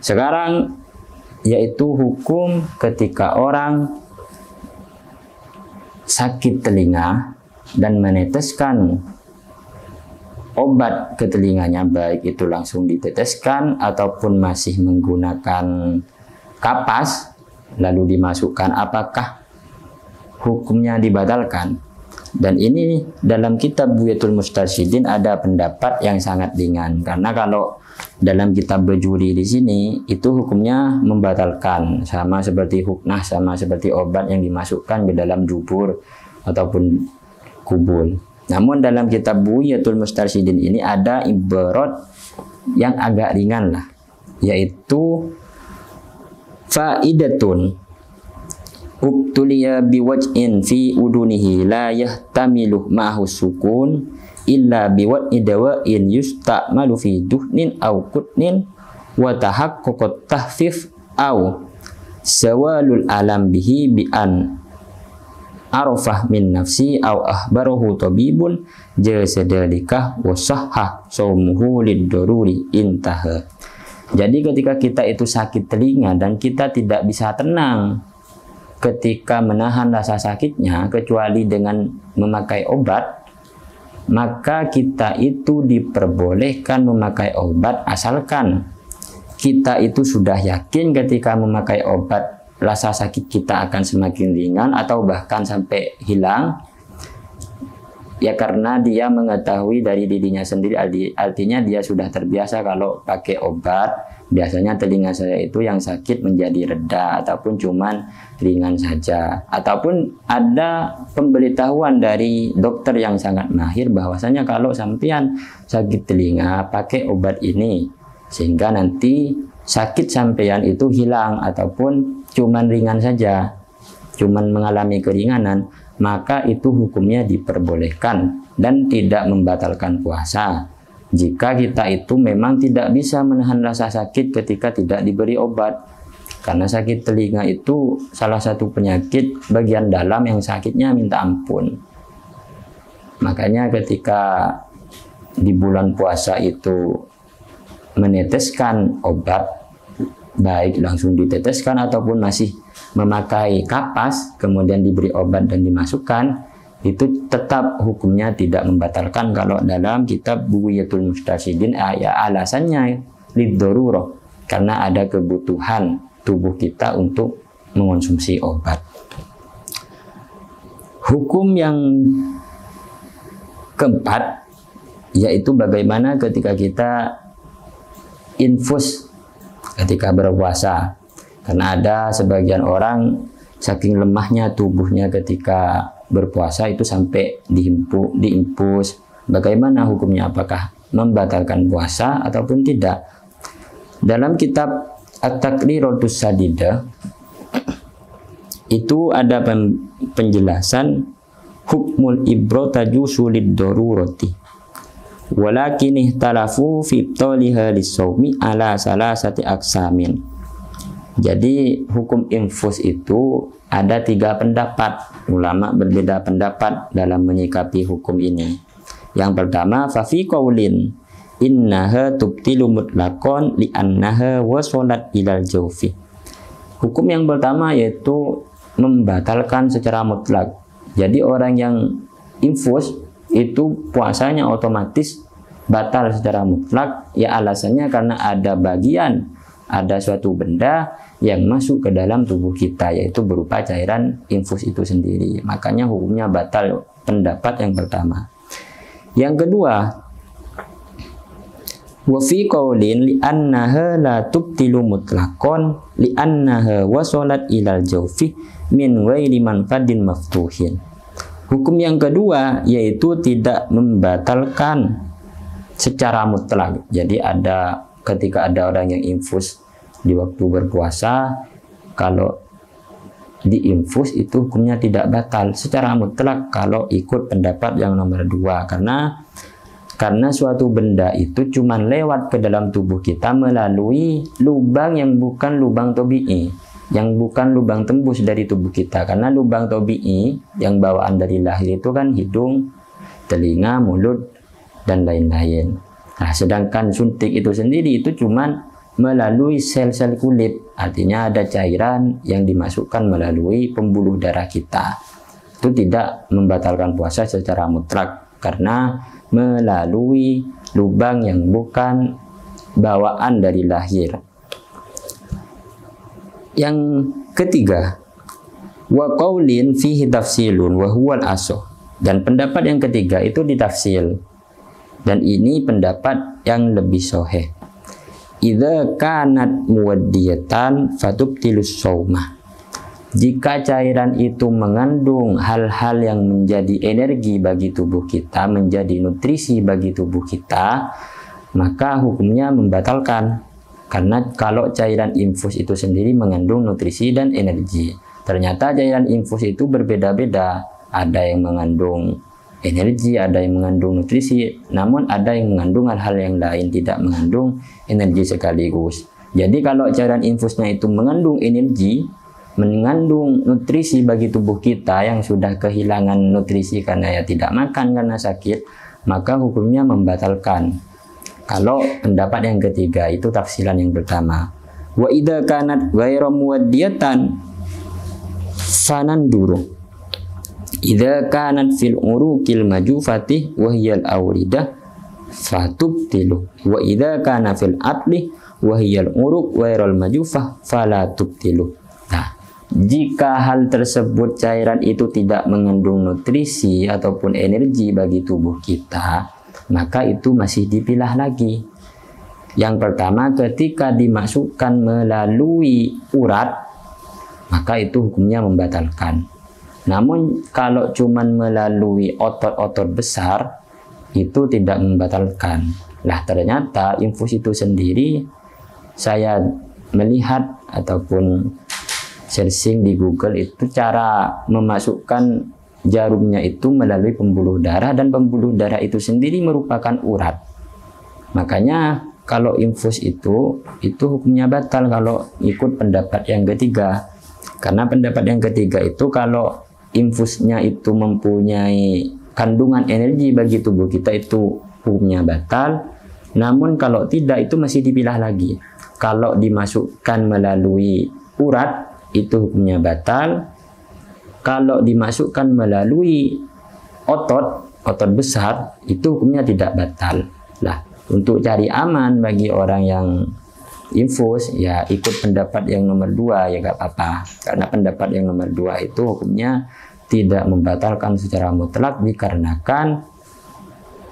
Sekarang yaitu hukum ketika orang sakit telinga dan meneteskan obat ke telinganya, baik itu langsung diteteskan ataupun masih menggunakan kapas lalu dimasukkan, apakah hukumnya dibatalkan? Dan ini dalam kitab Buyatul Mustarsyidin ada pendapat yang sangat ringan, karena kalau dalam kitab Bajuri di sini itu hukumnya membatalkan, sama seperti huknah, sama seperti obat yang dimasukkan ke dalam dubur ataupun kubul. Namun dalam kitab Buyatul Mustarsyidin ini ada ibarat yang agak ringan lah, yaitu faidatun ubtuliya biwaj'in fi udunihi la yahtamilu ma'hu sukun illa biwad'i dawa'in yusta'malu fi duhnin aw kutnin wa tahaqqaqat tahfif aw sawalul alam bihi bi an arafah min nafsi aw ahbarahu tabibun jasadalika wa sahha saumuhu lid-daruri intaha. Jadi ketika kita itu sakit telinga dan kita tidak bisa tenang ketika menahan rasa sakitnya kecuali dengan memakai obat, maka kita itu diperbolehkan memakai obat asalkan kita itu sudah yakin ketika memakai obat rasa sakit kita akan semakin ringan atau bahkan sampai hilang, ya karena dia mengetahui dari dirinya sendiri, artinya dia sudah terbiasa kalau pakai obat biasanya telinga saya itu yang sakit menjadi reda ataupun cuman ringan saja, ataupun ada pemberitahuan dari dokter yang sangat mahir bahwasanya kalau sampean sakit telinga pakai obat ini sehingga nanti sakit sampean itu hilang ataupun cuman ringan saja, cuman mengalami keringanan, maka itu hukumnya diperbolehkan dan tidak membatalkan puasa. Jika kita itu memang tidak bisa menahan rasa sakit ketika tidak diberi obat. Karena sakit telinga itu salah satu penyakit bagian dalam yang sakitnya minta ampun. Makanya ketika di bulan puasa itu meneteskan obat, baik langsung diteteskan ataupun masih memakai kapas, kemudian diberi obat dan dimasukkan, itu tetap hukumnya tidak membatalkan kalau dalam kitab Buyatul Mustarsyidin. Ya alasannya liddarurah, karena ada kebutuhan tubuh kita untuk mengonsumsi obat. Hukum yang keempat yaitu bagaimana ketika kita infus ketika berpuasa, karena ada sebagian orang saking lemahnya tubuhnya ketika berpuasa itu sampai diimpus. Bagaimana hukumnya? Apakah membatalkan puasa ataupun tidak? Dalam kitab At-Taqriratus Sadidah itu ada penjelasan hukmul ibrotaju sulid darurati walakin ihtalafu fi ibtaliha lis-shaumi ala salasati aqsamin. Jadi hukum infus itu ada 3 pendapat. Ulama berbeda pendapat dalam menyikapi hukum ini. Yang pertama, fa fi qaulin innaha tubtilu mutlaqan li annaha wasalat ilal jawfi. Hukum yang pertama yaitu membatalkan secara mutlak. Jadi orang yang infus itu puasanya otomatis batal secara mutlak. Ya alasannya karena ada suatu benda yang masuk ke dalam tubuh kita, yaitu berupa cairan infus itu sendiri. Makanya hukumnya batal, pendapat yang pertama. Yang kedua, wa fi qaulin li annaha la tubtilu mutlaqan li annaha wasalat ilal jawfi min ghairi manfadin maftuhin. Hukum yang kedua yaitu tidak membatalkan secara mutlak. Jadi ketika ada orang yang infus di waktu berpuasa, kalau diinfus itu hukumnya tidak batal secara mutlak kalau ikut pendapat yang nomor 2, karena suatu benda itu cuma lewat ke dalam tubuh kita melalui lubang yang bukan lubang tabi'i, yang bukan lubang tembus dari tubuh kita. Karena lubang tabi'i yang bawaan dari lahir itu kan hidung, telinga, mulut dan lain-lain. Nah, sedangkan suntik itu sendiri itu cuman melalui sel-sel kulit. Artinya ada cairan yang dimasukkan melalui pembuluh darah kita. Itu tidak membatalkan puasa secara mutlak karena melalui lubang yang bukan bawaan dari lahir. Yang ketiga, wa qaulin fihi tafsilun wa huwal asah. Dan pendapat yang ketiga itu ditafsil. Dan ini pendapat yang lebih sahih. Idza kanat muwaddiyatan fatubtilus shaumah. Jika cairan itu mengandung hal-hal yang menjadi energi bagi tubuh kita, menjadi nutrisi bagi tubuh kita, maka hukumnya membatalkan. Karena kalau cairan infus itu sendiri mengandung nutrisi dan energi. Ternyata cairan infus itu berbeda-beda. Ada yang mengandung energi, ada yang mengandung nutrisi, namun ada yang mengandung hal-hal yang lain, tidak mengandung energi sekaligus. Jadi kalau cairan infusnya itu mengandung energi, mengandung nutrisi bagi tubuh kita yang sudah kehilangan nutrisi karena ya tidak makan karena sakit, maka hukumnya membatalkan. Kalau pendapat yang ketiga itu tafsilan yang pertama. Wa idza kanat ghairu muwaddiyatan fananduru. Idza kanat fil uruqil majufati wa hiyal awridah fatubtilu. Wa idza kana fil atli wa hiyal uruq ghairul majufah fala tubtilu. Nah, jika hal tersebut cairan itu tidak mengandung nutrisi ataupun energi bagi tubuh kita, maka itu masih dipilah lagi. Yang pertama, ketika dimasukkan melalui urat, maka itu hukumnya membatalkan. Namun kalau cuman melalui otot-otot besar, itu tidak membatalkan. Lah ternyata infus itu sendiri, saya melihat ataupun searching di Google itu cara memasukkan jarumnya itu melalui pembuluh darah, dan pembuluh darah itu sendiri merupakan urat. Makanya kalau infus itu hukumnya batal kalau ikut pendapat yang ketiga. Karena pendapat yang ketiga itu kalau infusnya itu mempunyai kandungan energi bagi tubuh kita itu hukumnya batal. Namun kalau tidak itu masih dipilah lagi. Kalau dimasukkan melalui urat itu hukumnya batal. Kalau dimasukkan melalui otot besar itu hukumnya tidak batal. Lah, untuk cari aman bagi orang yang infus ya ikut pendapat yang nomor 2 ya gak apa-apa. Karena pendapat yang nomor 2 itu hukumnya tidak membatalkan secara mutlak dikarenakan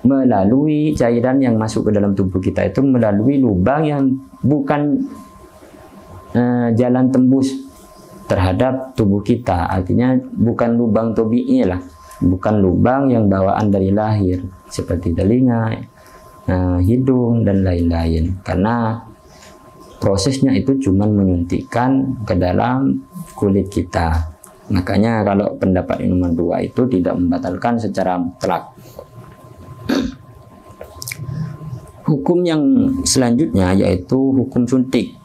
melalui cairan yang masuk ke dalam tubuh kita itu melalui lubang yang bukan jalan tembus terhadap tubuh kita. Artinya bukan lubang tobi'i lah, bukan lubang yang bawaan dari lahir seperti telinga, hidung dan lain-lain. Karena prosesnya itu cuma menyuntikkan ke dalam kulit kita. Makanya kalau pendapat yang nomor 2 itu tidak membatalkan secara mutlak. Hukum yang selanjutnya yaitu hukum suntik.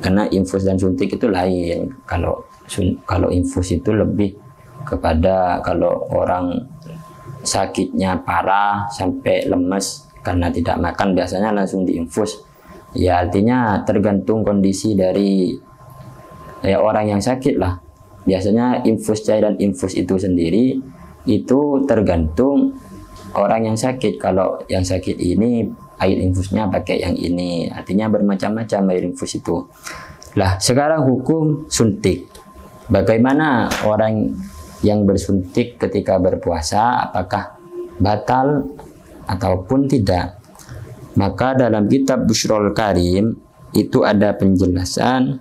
Karena infus dan suntik itu lain. Kalau infus itu lebih kepada kalau orang sakitnya parah sampai lemes karena tidak makan biasanya langsung diinfus. Ya artinya tergantung kondisi dari orang yang sakit lah. Biasanya infus cairan infus itu sendiri itu tergantung orang yang sakit. Kalau yang sakit ini air infusnya pakai yang ini, artinya bermacam-macam air infus itu. Lah sekarang hukum suntik. Bagaimana orang yang bersuntik ketika berpuasa, apakah batal ataupun tidak? Maka dalam kitab Bushrul Karim itu ada penjelasan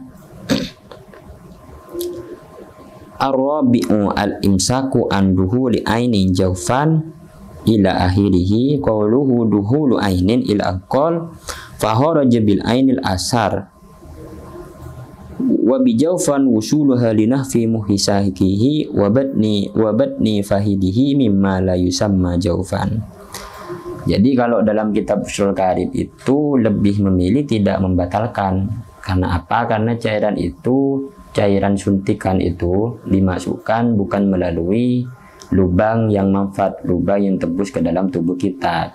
ar-rabi'u al-imsaku an duhuli ainin jawfan ila akhirihi qawluhu duhulu ainin ila aqal faharaja bil ainil asar wa bijawfan wusuluha linahfi muhisahihi wa batni fahidihi mimma la yusamma jawfan. Jadi kalau dalam kitab Bushrul Karim itu lebih memilih tidak membatalkan. Karena apa? Karena cairan suntikan itu dimasukkan bukan melalui lubang yang manfaat, lubang yang tembus ke dalam tubuh kita.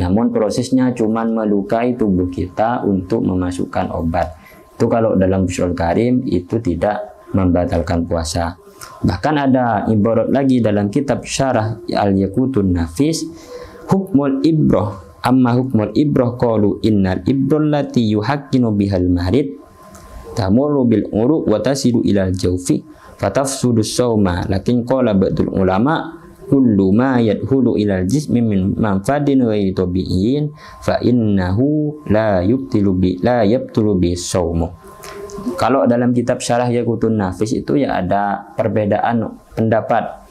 namun prosesnya cuman melukai tubuh kita untuk memasukkan obat. Itu kalau dalam Fathul Karim itu tidak membatalkan puasa. Bahkan ada ibarat lagi dalam kitab Syarah Al-Yaqutun Nafis, hukmul ibrah, amma hukmul ibrah qalu innal ibrah lati yuhaqqinu bihal marid tamurru bil uruq wa tasilu ilal jawfi fatafsudu sawma, lakin qala ba'dul ulama kullu ma yadhulu ilal jismi min manfadin wa tabi'in fa innahu la yubtilu bi sawmu. Kalau dalam kitab Syarah Yaqutun Nafis itu ya ada perbedaan pendapat.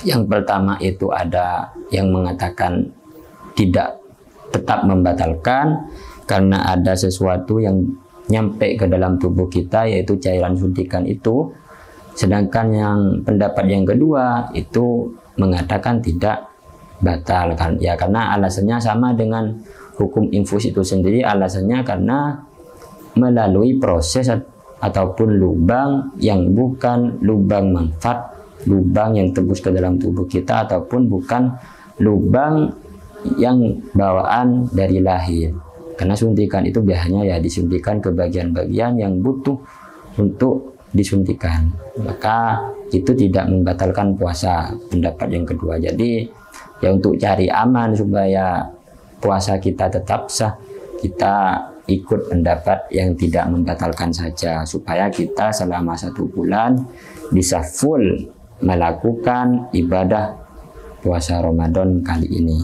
Yang pertama itu ada yang mengatakan tidak tetap membatalkan karena ada sesuatu yang nyampe ke dalam tubuh kita, yaitu cairan suntikan itu. Sedangkan yang pendapat yang kedua itu mengatakan tidak batal kan, ya karena alasannya sama dengan hukum infus itu sendiri. Alasannya karena melalui proses ataupun lubang yang bukan lubang manfaat, lubang yang tembus ke dalam tubuh kita, ataupun bukan lubang yang bawaan dari lahir. Karena suntikan itu biasanya ya disuntikan ke bagian-bagian yang butuh untuk disuntikan, maka itu tidak membatalkan puasa, pendapat yang kedua. Jadi ya untuk cari aman supaya puasa kita tetap sah, kita ikut pendapat yang tidak membatalkan saja, supaya kita selama 1 bulan bisa full melakukan ibadah puasa Ramadan kali ini.